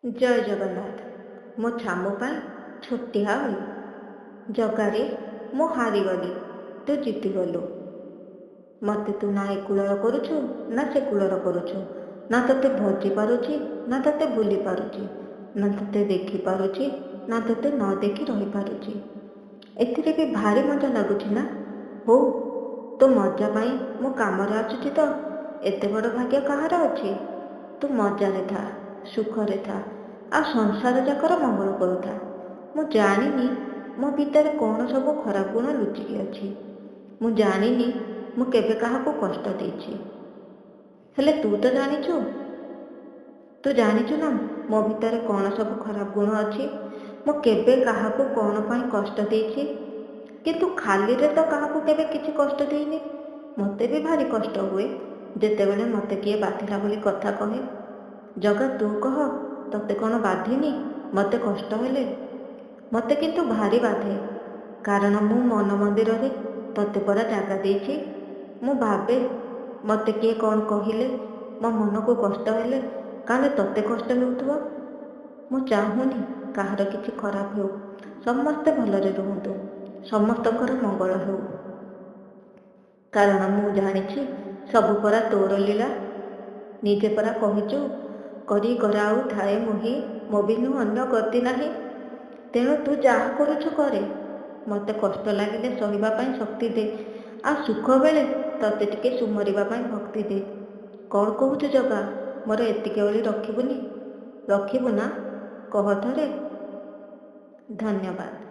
ଜୟ ଜଗନ୍ନାଥ। ମୋ ଛାମୁ ପାଇଁ ଛୋଟିଆ ଅଳି। ଜଗାରେ ମୁଁ ହାରିଗଲି, ତୁ ଜିତିଗଲୁ। ମତେ ତୁ ନା ଏ କୂଳର କରୁଛୁ ନା ସେ କୂଳର କରୁଛୁ, ନା ତତେ ଭଜି ପାରୁଛି ନା ତତେ ଭୁଲି ପାରୁଛି, ନା ତତେ ଦେଖି ପାରୁଛି ନା ତତେ ନ ଦେଖି ରହିପାରୁଛି। ଏଥିରେ ବି ଭାରି ମଜା ଲାଗୁଛି ନା? ହଉ, ତୋ ମଜା ପାଇଁ ମୁଁ କାମରେ ଆସୁଛି ତ। ଏତେ ବଡ଼ ଭାଗ୍ୟ କାହାର ଅଛି? ତୁ ମଜାରେ ଥା, ସୁଖରେ ଥା, ଆଉ ସଂସାର ଯାକର ମଙ୍ଗଳ କରୁଥା। ମୁଁ ଜାଣିନି ମୋ ଭିତରେ କ'ଣ ସବୁ ଖରାପ ଗୁଣ ଲୁଚିକି ଅଛି। ମୁଁ ଜାଣିନି ମୁଁ କେବେ କାହାକୁ କଷ୍ଟ ଦେଇଛି। ହେଲେ ତୁ ତ ଜାଣିଛୁ। ତୁ ଜାଣିଛୁ ନା ମୋ ଭିତରେ କ'ଣ ସବୁ ଖରାପ ଗୁଣ ଅଛି। ମୁଁ କେବେ କାହାକୁ କ'ଣ ପାଇଁ କଷ୍ଟ ଦେଇଛି, କିନ୍ତୁ ଖାଲିରେ ତ କାହାକୁ କେବେ କିଛି କଷ୍ଟ ଦେଇନି। ମୋତେ ବି ଭାରି କଷ୍ଟ ହୁଏ ଯେତେବେଳେ ମୋତେ କିଏ ବାଧିଲା ବୋଲି କଥା କହେ। ଜଗା, ତୁ କହ, ତତେ କ'ଣ ବାଧିନି ମୋତେ କଷ୍ଟ ହେଲେ? ମୋତେ କିନ୍ତୁ ଭାରି ବାଧେ, କାରଣ ମୁଁ ମନ ମନ୍ଦିରରେ ତତେ ପରା ଜାଗା ଦେଇଛି। ମୁଁ ଭାବେ ମୋତେ କିଏ କ'ଣ କହିଲେ, ମୋ ମନକୁ କଷ୍ଟ ହେଲେ କାଳେ ତତେ କଷ୍ଟ ହେଉଥିବ। ମୁଁ ଚାହୁଁନି କାହାର କିଛି ଖରାପ ହେଉ, ସମସ୍ତେ ଭଲରେ ରୁହନ୍ତୁ, ସମସ୍ତଙ୍କର ମଙ୍ଗଳ ହେଉ। କାରଣ ମୁଁ ଜାଣିଛି ସବୁ ପରା ତୋର ଲୀଳା। ନିଜେ ପରା କହିଛୁ, କରି କରାଉ ଥାଏ ମୋହି, ମୋ ବିନୁ ଅନ୍ୟ ଗତି ନାହିଁ। ତେଣୁ ତୁ ଯାହା କରୁଛୁ କରେ। ମୋତେ କଷ୍ଟ ଲାଗିଲେ ସହିବା ପାଇଁ ଶକ୍ତି ଦେ, ଆଉ ସୁଖ ବେଳେ ତତେ ଟିକେ ସୁମରିବା ପାଇଁ ଭକ୍ତି ଦେ। କ'ଣ କହୁଛୁ ଜଗା? ମୋର ଏତିକି ଓଳି ରଖିବୁନି? ରଖିବୁ ନା? କହ ଥରେ। ଧନ୍ୟବାଦ।